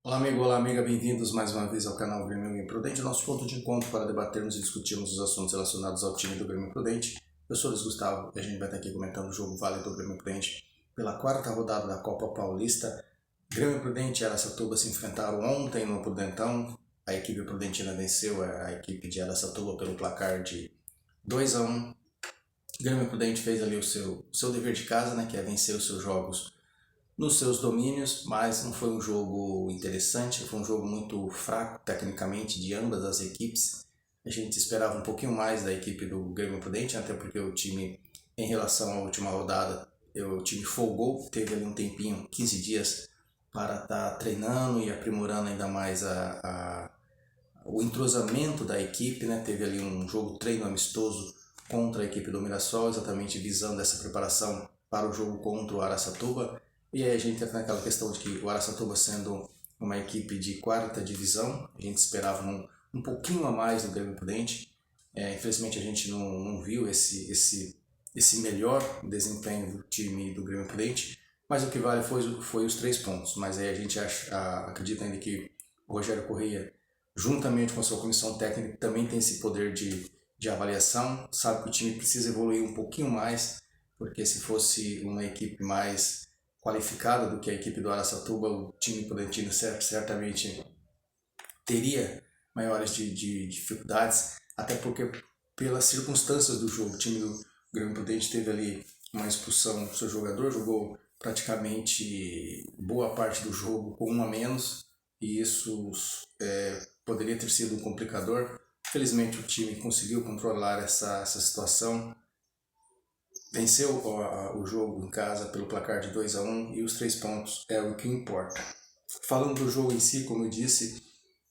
Olá amigo, olá amiga, bem-vindos mais uma vez ao canal Grêmio Imprudente, nosso ponto de encontro para debatermos e discutirmos os assuntos relacionados ao time do Grêmio Imprudente. Eu sou Luiz Gustavo e a gente vai estar aqui comentando o jogo válido do Grêmio Imprudente pela quarta rodada da Copa Paulista. Grêmio Imprudente e Araçatuba se enfrentaram ontem no Prudentão. A equipe prudentina venceu a equipe de Araçatuba pelo placar de 2-1. O Grêmio Imprudente fez ali o seu dever de casa, né, que é vencer os seus jogos nos seus domínios, mas não foi um jogo interessante, foi um jogo muito fraco tecnicamente de ambas as equipes. A gente esperava um pouquinho mais da equipe do Grêmio Prudente, até porque o time, em relação à última rodada, o time folgou, teve ali um tempinho, 15 dias, para estar treinando e aprimorando ainda mais o entrosamento da equipe, né? Teve ali um jogo treino amistoso contra a equipe do Mirassol, exatamente visando essa preparação para o jogo contra o Araçatuba. E aí a gente entra naquela questão de que o Araçatuba sendo uma equipe de quarta divisão, a gente esperava um pouquinho a mais do Grêmio Prudente. Infelizmente a gente não viu esse melhor desempenho do time do Grêmio Prudente, mas o que vale foi os 3 pontos. Mas aí a gente acredita ainda que o Rogério Corrêa, juntamente com a sua comissão técnica, também tem esse poder de avaliação, sabe que o time precisa evoluir um pouquinho mais, porque se fosse uma equipe mais qualificada do que a equipe do Araçatuba, o time prudentino certamente teria maiores de dificuldades, até porque pelas circunstâncias do jogo, o time do Grêmio Prudente teve ali uma expulsão do seu jogador, jogou praticamente boa parte do jogo com um a menos, e isso poderia ter sido um complicador. Felizmente o time conseguiu controlar essa situação, venceu o jogo em casa pelo placar de 2-1 e os 3 pontos é o que importa. Falando do jogo em si, como eu disse,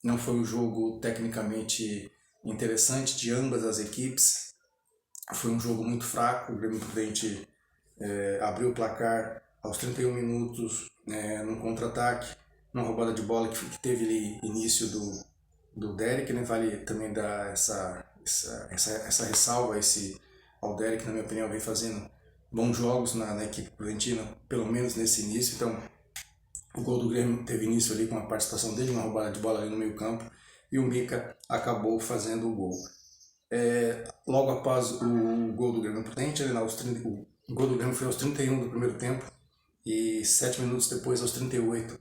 não foi um jogo tecnicamente interessante de ambas as equipes. Foi um jogo muito fraco. O Grêmio Prudente abriu o placar aos 31 minutos num contra-ataque, numa roubada de bola que teve ali início do Derek, né? Vale também dar essa ressalva ao Derek, na minha opinião, vem fazendo bons jogos na equipe prudentina, pelo menos nesse início. Então, o gol do Grêmio teve início ali com a participação dele, uma roubada de bola ali no meio campo, e o Mica acabou fazendo o gol. Logo após o gol do Grêmio Prudente, o gol do Grêmio foi aos 31 do primeiro tempo, e 7 minutos depois, aos 38,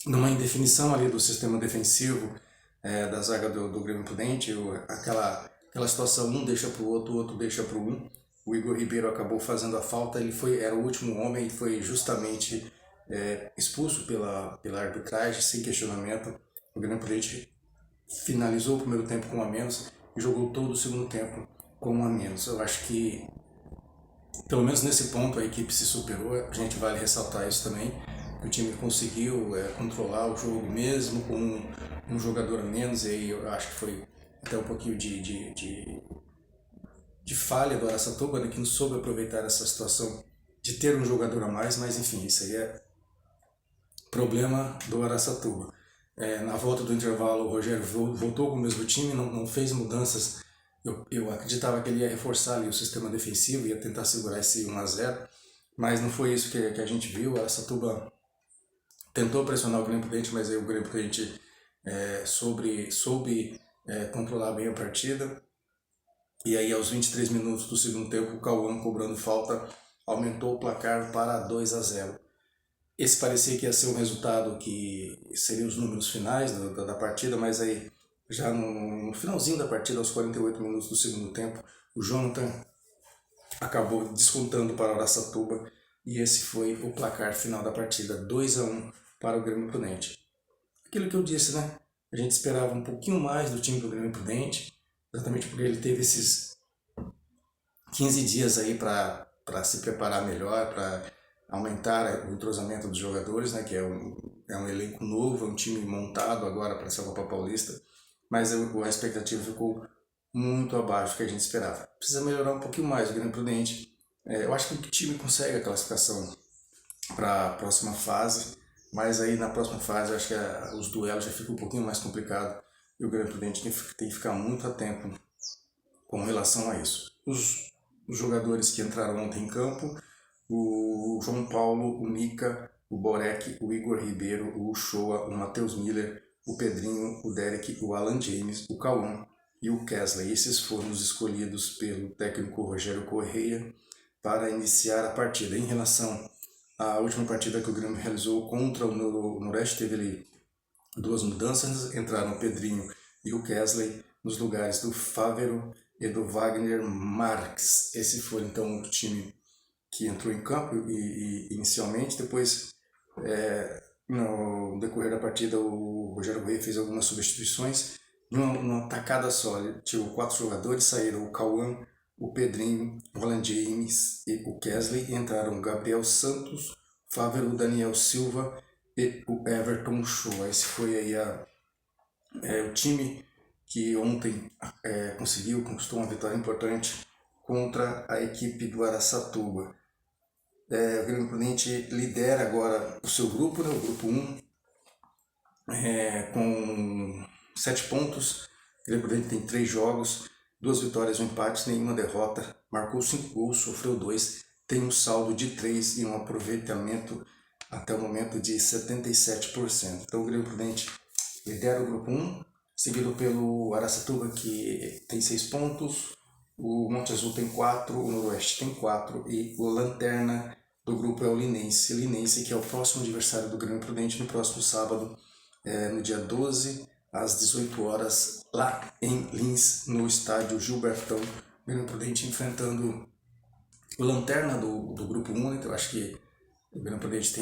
numa indefinição ali do sistema defensivo da zaga do Grêmio Prudente, aquela situação, um deixa para o outro deixa para o Igor Ribeiro acabou fazendo a falta, era o último homem e foi justamente expulso pela arbitragem, sem questionamento. O Grêmio Prudente finalizou o primeiro tempo com um a menos e jogou todo o segundo tempo com um a menos. Eu acho que, pelo menos nesse ponto, a equipe se superou. A gente vale ressaltar isso também, que o time conseguiu controlar o jogo mesmo com um jogador a menos, e aí eu acho que foi até um pouquinho de falha do Araçatuba, né, que não soube aproveitar essa situação de ter um jogador a mais, mas enfim, isso aí é problema do Araçatuba. Na volta do intervalo, o Rogério voltou com o mesmo time, não fez mudanças. Eu acreditava que ele ia reforçar ali o sistema defensivo, ia tentar segurar esse 1-0, mas não foi isso que a gente viu. O Araçatuba tentou pressionar o Grêmio Prudente, mas aí o Grêmio Prudente soube controlar bem a partida. E aí, aos 23 minutos do segundo tempo, o Cauã, cobrando falta, aumentou o placar para 2-0. Esse parecia que ia ser um resultado que seria os números finais da partida, mas aí, já no finalzinho da partida, aos 48 minutos do segundo tempo, o Jonathan acabou descontando para o Araçatuba, e esse foi o placar final da partida, 2-1 para o Grêmio Prudente. Aquilo que eu disse, né? A gente esperava um pouquinho mais do time do Grêmio Prudente, exatamente porque ele teve esses 15 dias aí para se preparar melhor, para aumentar o entrosamento dos jogadores, né, que é um elenco novo, é um time montado agora para essa Copa Paulista, mas a expectativa ficou muito abaixo do que a gente esperava. Precisa melhorar um pouquinho mais o Grêmio Prudente. Eu acho que o time consegue a classificação para a próxima fase, mas aí na próxima fase eu acho que os duelos já ficam um pouquinho mais complicados e o Grêmio Prudente tem que ficar muito atento com relação a isso. Os jogadores que entraram ontem em campo, o João Paulo, o Mica, o Borek, o Igor Ribeiro, o Uchoa, o Matheus Miller, o Pedrinho, o Derek, o Alan James, o Cauã e o Kesley. Esses foram os escolhidos pelo técnico Rogério Correia para iniciar a partida. Em relação à última partida que o Grêmio realizou contra o Noroeste, teve ali duas mudanças, entraram o Pedrinho e o Kesley nos lugares do Fávero e do Wagner Marques. Esse foi então o time que entrou em campo e inicialmente. Depois, no decorrer da partida, o Rogério Correia fez algumas substituições. Numa tacada só, ele tirou 4 jogadores, saíram o Cauã, o Pedrinho, o Alan James e o Kesley, e entraram o Gabriel Santos, o Fávero, o Daniel Silva e o Everton Shoa. Esse foi aí o time que ontem conquistou uma vitória importante contra a equipe do Araçatuba. O Grêmio Prudente lidera agora o seu grupo, né, o grupo 1, com 7 pontos. O Grêmio Prudente tem 3 jogos, 2 vitórias, 1 empate, nenhuma derrota, marcou 5 gols, sofreu 2, tem um saldo de 3 e um aproveitamento até o momento de 77%. Então o Grêmio Prudente lidera o grupo 1, seguido pelo Araçatuba, que tem 6 pontos, o Monte Azul tem 4, o Noroeste tem 4 e o lanterna do grupo é o Linense. Linense, que é o próximo adversário do Grêmio Prudente, no próximo sábado, no dia 12, às 18 horas, lá em Lins, no estádio Gilbertão. O Grêmio Prudente enfrentando o lanterna do grupo 1. Então eu acho que o Grêmio Prudente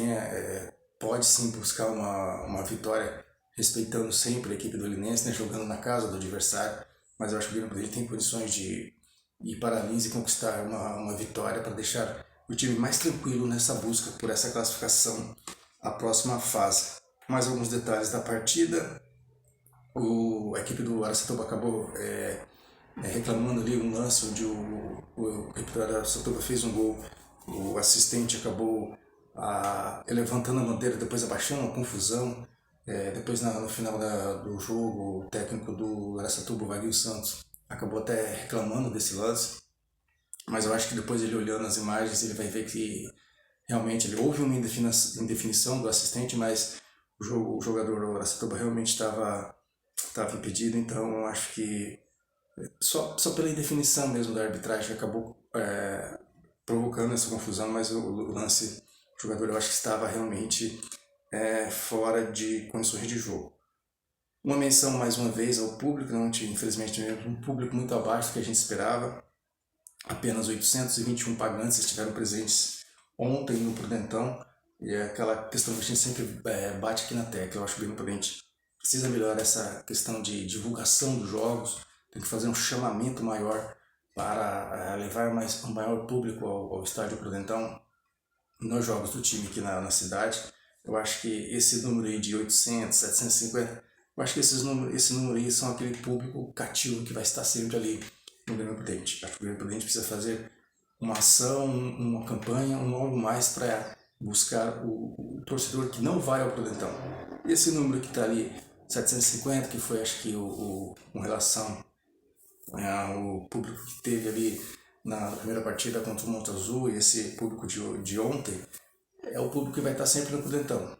pode sim buscar uma vitória, respeitando sempre a equipe do Linense, né, jogando na casa do adversário. Mas eu acho que o Grêmio Prudente tem condições de ir para Lins e conquistar uma vitória para deixar o time mais tranquilo nessa busca por essa classificação à próxima fase. Mais alguns detalhes da partida. A equipe do Araçatuba acabou reclamando ali um lance onde a equipe do Araçatuba fez um gol. O assistente acabou levantando a bandeira, depois abaixando, uma confusão. Depois no final do jogo, o técnico do Araçatuba, o Wagner Santos, acabou até reclamando desse lance. Mas eu acho que depois ele olhando as imagens, ele vai ver que realmente houve uma indefinição do assistente, mas o jogador do Araçatuba realmente estava impedido. Então eu acho que só pela indefinição mesmo da arbitragem que acabou provocando essa confusão, mas o lance, o jogador, eu acho que estava realmente fora de condições de jogo. Uma menção mais uma vez ao público, não, infelizmente um público muito abaixo do que a gente esperava. Apenas 821 pagantes estiveram presentes ontem no Prudentão, e é aquela questão que a gente sempre bate aqui na tecla. Eu acho que o Grêmio Prudente precisa melhorar essa questão de divulgação dos jogos, tem que fazer um chamamento maior para levar um maior público ao estádio Prudentão nos jogos do time aqui na cidade. Eu acho que esse número aí de 800, 750, eu acho que esse número aí são aquele público cativo que vai estar sempre ali no Grêmio Prudente. Acho que o Grêmio Prudente precisa fazer uma ação, uma campanha, algo mais para buscar o torcedor que não vai ao Prudentão. Esse número que está ali, 750, que foi acho que com relação ao público que teve ali na primeira partida contra o Monte Azul, e esse público de ontem, é o público que vai estar sempre no Prudentão.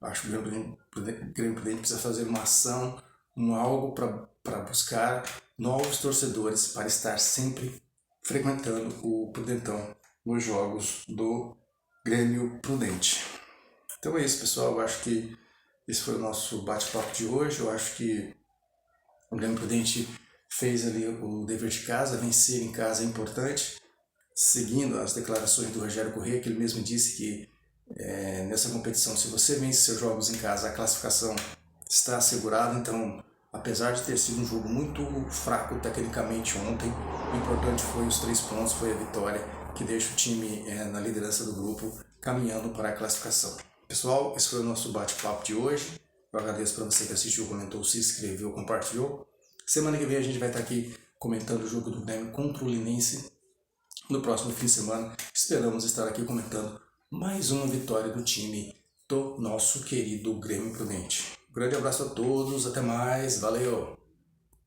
Acho que o Grêmio Prudente precisa fazer uma ação, algo para buscar novos torcedores para estar sempre frequentando o Prudentão nos jogos do Grêmio Prudente. Então é isso, pessoal. Eu acho que esse foi o nosso bate-papo de hoje. Eu acho que o Grêmio Prudente fez ali o dever de casa. Vencer em casa é importante, seguindo as declarações do Rogério Correia, que ele mesmo disse que nessa competição, se você vence seus jogos em casa, a classificação está assegurada. Então, apesar de ter sido um jogo muito fraco tecnicamente ontem, o importante foi os 3 pontos, foi a vitória que deixa o time na liderança do grupo, caminhando para a classificação. Pessoal, esse foi o nosso bate-papo de hoje. Eu agradeço para você que assistiu, comentou, se inscreveu, compartilhou. Semana que vem a gente vai estar aqui comentando o jogo do Grêmio contra o Linense. No próximo fim de semana, esperamos estar aqui comentando mais uma vitória do time do nosso querido Grêmio Prudente. Um grande abraço a todos, até mais, valeu!